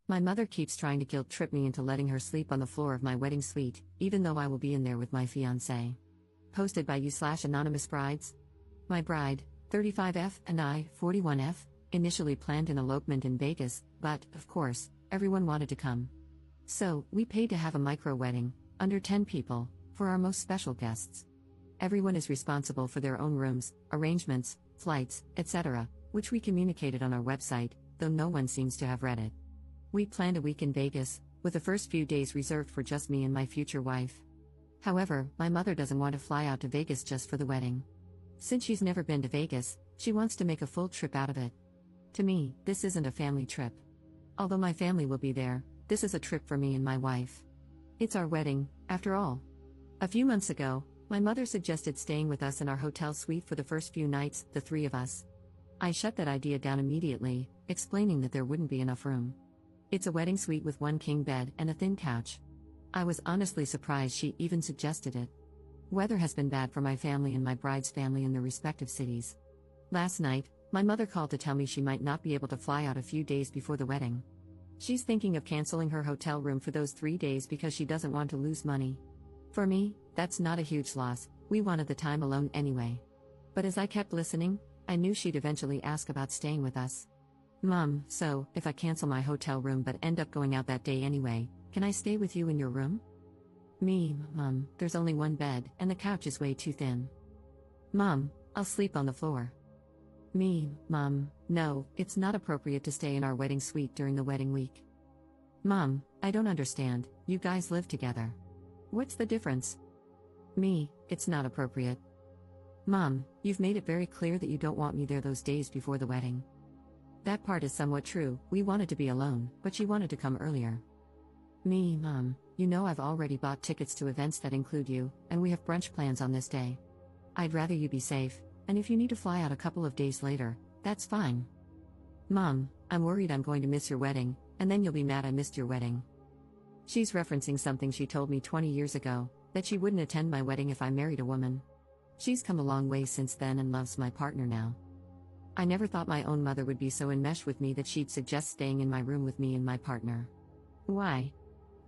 My mother keeps trying to guilt trip me into letting her sleep on the floor of my wedding suite, even though I will be in there with my fiancé. Posted by you/anonymous brides. My bride, 35F, and I, 41F, initially planned an elopement in Vegas, but, of course, everyone wanted to come. So, we paid to have a micro wedding, under 10 people, for our most special guests. Everyone is responsible for their own rooms, arrangements, flights, etc., which we communicated on our website, though no one seems to have read it. We planned a week in Vegas, with the first few days reserved for just me and my future wife. However, my mother doesn't want to fly out to Vegas just for the wedding. Since she's never been to Vegas, she wants to make a full trip out of it. To me, this isn't a family trip. Although my family will be there, this is a trip for me and my wife. It's our wedding, after all. A few months ago, my mother suggested staying with us in our hotel suite for the first few nights, the three of us. I shut that idea down immediately, explaining that there wouldn't be enough room. It's a wedding suite with one king bed and a thin couch. I was honestly surprised she even suggested it. Weather has been bad for my family and my bride's family in their respective cities. Last night, my mother called to tell me she might not be able to fly out a few days before the wedding. She's thinking of canceling her hotel room for those 3 days because she doesn't want to lose money. For me, that's not a huge loss, we wanted the time alone anyway. But as I kept listening, I knew she'd eventually ask about staying with us. Mom, so, if I cancel my hotel room but end up going out that day anyway, can I stay with you in your room? Me, Mom, there's only one bed, and the couch is way too thin. Mom, I'll sleep on the floor. Me, Mom, no, it's not appropriate to stay in our wedding suite during the wedding week. Mom, I don't understand, you guys live together. What's the difference? Me, it's not appropriate. Mom, you've made it very clear that you don't want me there those days before the wedding. That part is somewhat true, we wanted to be alone, but she wanted to come earlier. Me, Mom, you know I've already bought tickets to events that include you, and we have brunch plans on this day. I'd rather you be safe, and if you need to fly out a couple of days later, that's fine. Mom, I'm worried I'm going to miss your wedding, and then you'll be mad I missed your wedding. She's referencing something she told me 20 years ago, that she wouldn't attend my wedding if I married a woman. She's come a long way since then and loves my partner now. I never thought my own mother would be so enmeshed with me that she'd suggest staying in my room with me and my partner. Why?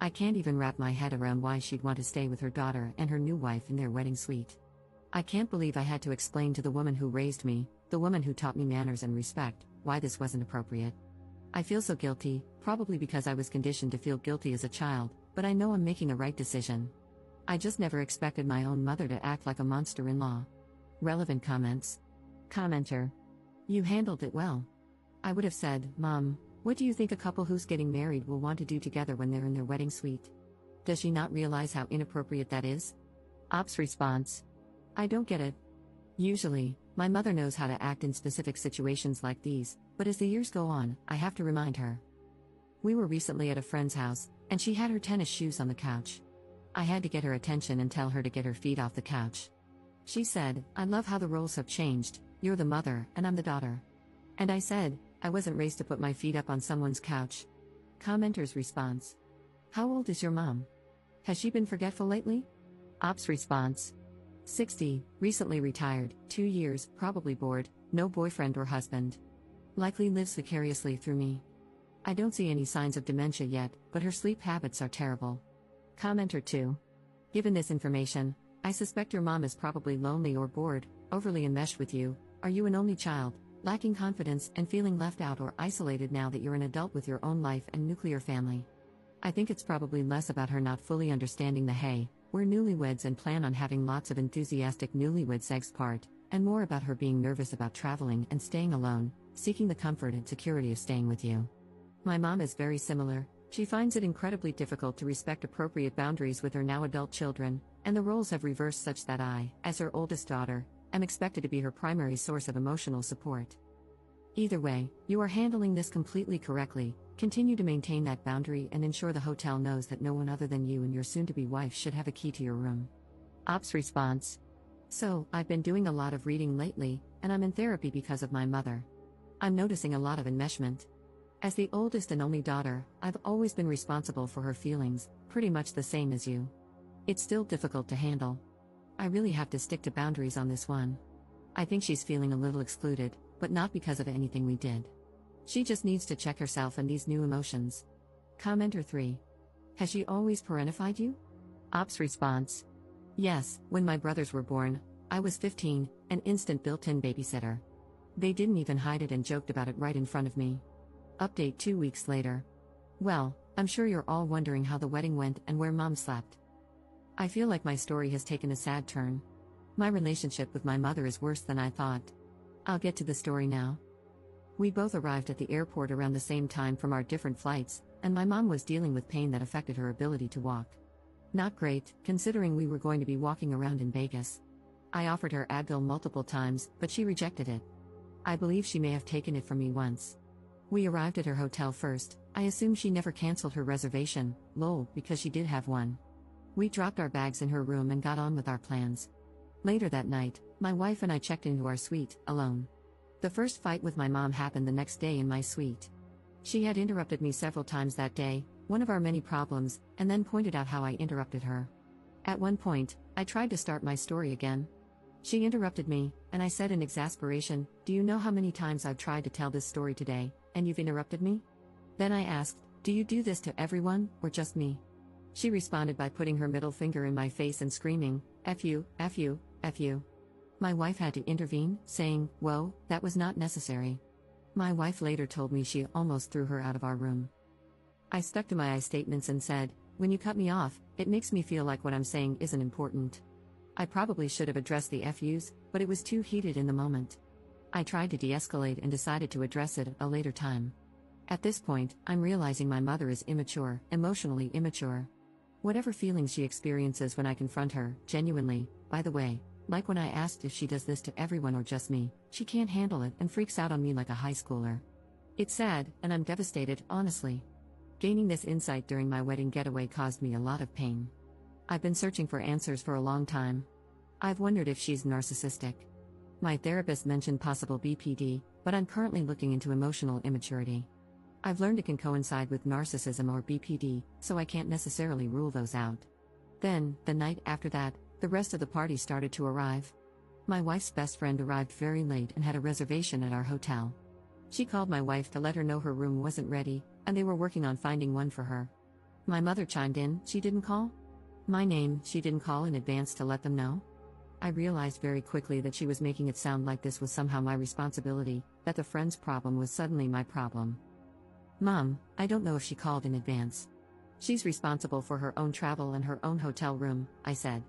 I can't even wrap my head around why she'd want to stay with her daughter and her new wife in their wedding suite. I can't believe I had to explain to the woman who raised me, the woman who taught me manners and respect, why this wasn't appropriate. I feel so guilty, probably because I was conditioned to feel guilty as a child, but I know I'm making the right decision. I just never expected my own mother to act like a monster-in-law. Relevant comments. Commenter. You handled it well. I would have said, Mom, what do you think a couple who's getting married will want to do together when they're in their wedding suite? Does she not realize how inappropriate that is? Ops response. I don't get it. Usually, my mother knows how to act in specific situations like these, but as the years go on, I have to remind her. We were recently at a friend's house, and she had her tennis shoes on the couch. I had to get her attention and tell her to get her feet off the couch. She said, I love how the roles have changed, you're the mother, and I'm the daughter. And I said, I wasn't raised to put my feet up on someone's couch. Commenter's response. How old is your mom? Has she been forgetful lately? Ops response. 60, recently retired, 2 years, probably bored, no boyfriend or husband. Likely lives vicariously through me. I don't see any signs of dementia yet, but her sleep habits are terrible. Commenter 2. Given this information, I suspect your mom is probably lonely or bored, overly enmeshed with you. Are you an only child, lacking confidence and feeling left out or isolated now that you're an adult with your own life and nuclear family? I think it's probably less about her not fully understanding the hey, we're newlyweds and plan on having lots of enthusiastic newlywed sex part, and more about her being nervous about traveling and staying alone, seeking the comfort and security of staying with you. My mom is very similar. She finds it incredibly difficult to respect appropriate boundaries with her now adult children, and the roles have reversed such that I, as her oldest daughter, am expected to be her primary source of emotional support. Either way, you are handling this completely correctly. Continue to maintain that boundary and ensure the hotel knows that no one other than you and your soon-to-be wife should have a key to your room. Ops response. So, I've been doing a lot of reading lately, and I'm in therapy because of my mother. I'm noticing a lot of enmeshment. As the oldest and only daughter, I've always been responsible for her feelings, pretty much the same as you. It's still difficult to handle. I really have to stick to boundaries on this one. I think she's feeling a little excluded, but not because of anything we did. She just needs to check herself and these new emotions. Commenter 3. Has she always parentified you? Ops response. Yes, when my brothers were born, I was 15, an instant built-in babysitter. They didn't even hide it and joked about it right in front of me. Update 2 weeks later. Well, I'm sure you're all wondering how the wedding went and where mom slept. I feel like my story has taken a sad turn. My relationship with my mother is worse than I thought. I'll get to the story now. We both arrived at the airport around the same time from our different flights, and my mom was dealing with pain that affected her ability to walk. Not great, considering we were going to be walking around in Vegas. I offered her Advil multiple times, but she rejected it. I believe she may have taken it from me once. We arrived at her hotel first. I assume she never canceled her reservation, lol, because she did have one. We dropped our bags in her room and got on with our plans. Later that night, my wife and I checked into our suite, alone. The first fight with my mom happened the next day in my suite. She had interrupted me several times that day, one of our many problems, and then pointed out how I interrupted her. At one point, I tried to start my story again. She interrupted me, and I said in exasperation, "Do you know how many times I've tried to tell this story today, and you've interrupted me?" Then I asked, "Do you do this to everyone, or just me?" She responded by putting her middle finger in my face and screaming, "F you, F you, F you." My wife had to intervene, saying, "Whoa, that was not necessary." My wife later told me she almost threw her out of our room. I stuck to my I statements and said, "When you cut me off, it makes me feel like what I'm saying isn't important." I probably should have addressed the FUs, but it was too heated in the moment. I tried to de-escalate and decided to address it at a later time. At this point, I'm realizing my mother is immature, emotionally immature. Whatever feelings she experiences when I confront her, genuinely, by the way, like when I asked if she does this to everyone or just me, she can't handle it and freaks out on me like a high schooler. It's sad, and I'm devastated, honestly. Gaining this insight during my wedding getaway caused me a lot of pain. I've been searching for answers for a long time. I've wondered if she's narcissistic. My therapist mentioned possible BPD, but I'm currently looking into emotional immaturity. I've learned it can coincide with narcissism or BPD, so I can't necessarily rule those out. Then, the night after that, the rest of the party started to arrive. My wife's best friend arrived very late and had a reservation at our hotel. She called my wife to let her know her room wasn't ready, and they were working on finding one for her. My mother chimed in, "She didn't call?" My name, she didn't call in advance to let them know? I realized very quickly that she was making it sound like this was somehow my responsibility, that the friend's problem was suddenly my problem. "Mom, I don't know if she called in advance. She's responsible for her own travel and her own hotel room," I said.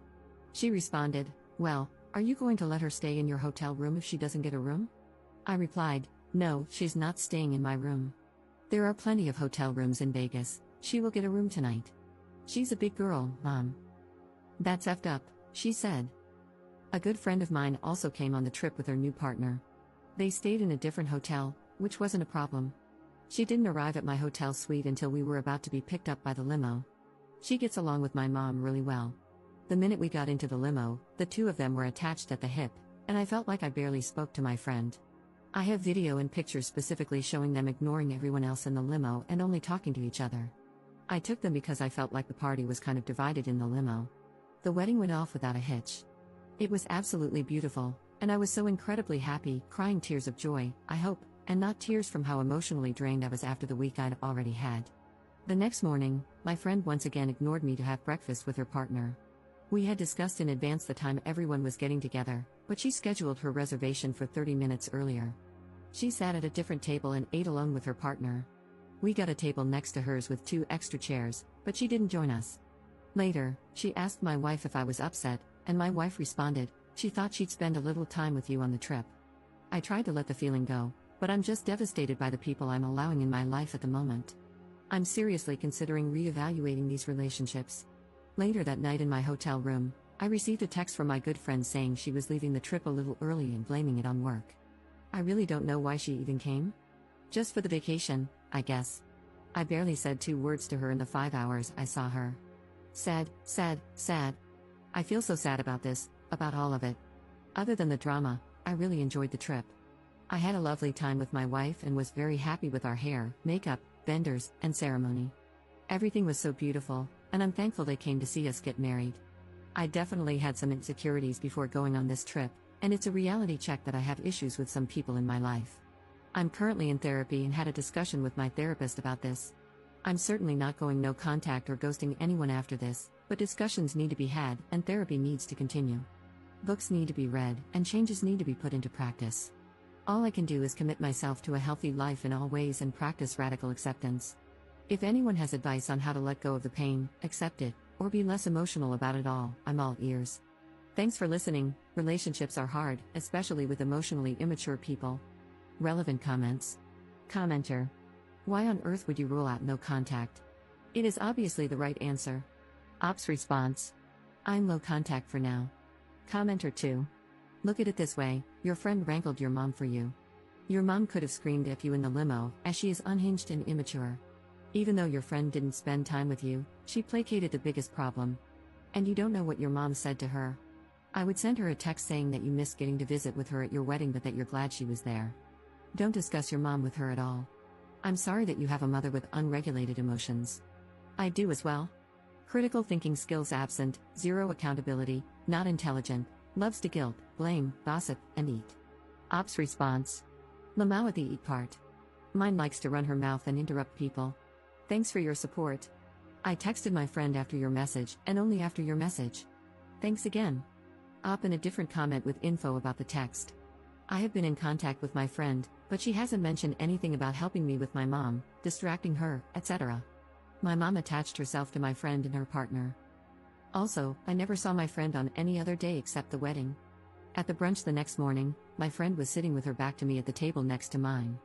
She responded, "Well, are you going to let her stay in your hotel room if she doesn't get a room?" I replied, "No, she's not staying in my room. There are plenty of hotel rooms in Vegas. She will get a room tonight. She's a big girl, Mom." "That's effed up," she said. A good friend of mine also came on the trip with her new partner. They stayed in a different hotel, which wasn't a problem. She didn't arrive at my hotel suite until we were about to be picked up by the limo. She gets along with my mom really well. The minute we got into the limo, the two of them were attached at the hip, and I felt like I barely spoke to my friend. I have video and pictures specifically showing them ignoring everyone else in the limo and only talking to each other. I took them because I felt like the party was kind of divided in the limo. The wedding went off without a hitch. It was absolutely beautiful, and I was so incredibly happy, crying tears of joy, I hope, and not tears from how emotionally drained I was after the week I'd already had. The next morning, my friend once again ignored me to have breakfast with her partner. We had discussed in advance the time everyone was getting together, but she scheduled her reservation for 30 minutes earlier. She sat at a different table and ate alone with her partner. We got a table next to hers with 2 extra chairs, but she didn't join us. Later, she asked my wife if I was upset, and my wife responded, "She thought she'd spend a little time with you on the trip." I tried to let the feeling go, but I'm just devastated by the people I'm allowing in my life at the moment. I'm seriously considering reevaluating these relationships. Later that night in my hotel room, I received a text from my good friend saying she was leaving the trip a little early and blaming it on work. I really don't know why she even came. Just for the vacation, I guess. I barely said 2 words to her in the 5 hours I saw her. Sad, sad, sad. I feel so sad about this, about all of it. Other than the drama, I really enjoyed the trip. I had a lovely time with my wife and was very happy with our hair, makeup, vendors, and ceremony. Everything was so beautiful, and I'm thankful they came to see us get married. I definitely had some insecurities before going on this trip, and it's a reality check that I have issues with some people in my life. I'm currently in therapy and had a discussion with my therapist about this. I'm certainly not going no contact or ghosting anyone after this, but discussions need to be had and therapy needs to continue. Books need to be read and changes need to be put into practice. All I can do is commit myself to a healthy life in all ways and practice radical acceptance. If anyone has advice on how to let go of the pain, accept it, or be less emotional about it all, I'm all ears. Thanks for listening. Relationships are hard, especially with emotionally immature people. Relevant comments. Commenter. Why on earth would you rule out no contact? It is obviously the right answer. Ops response. I'm low contact for now. Commenter 2. Look at it this way, your friend wrangled your mom for you. Your mom could have screamed at you in the limo, as she is unhinged and immature. Even though your friend didn't spend time with you, she placated the biggest problem. And you don't know what your mom said to her. I would send her a text saying that you missed getting to visit with her at your wedding but that you're glad she was there. Don't discuss your mom with her at all. I'm sorry that you have a mother with unregulated emotions. I do as well. Critical thinking skills absent, zero accountability, not intelligent, loves to guilt, blame, gossip, and eat. Ops response. Lamau at the eat part. Mine likes to run her mouth and interrupt people. Thanks for your support. I texted my friend after your message, and only after your message. Thanks again. Op in a different comment with info about the text. I have been in contact with my friend, but she hasn't mentioned anything about helping me with my mom, distracting her, etc. My mom attached herself to my friend and her partner. Also, I never saw my friend on any other day except the wedding. At the brunch the next morning, my friend was sitting with her back to me at the table next to mine.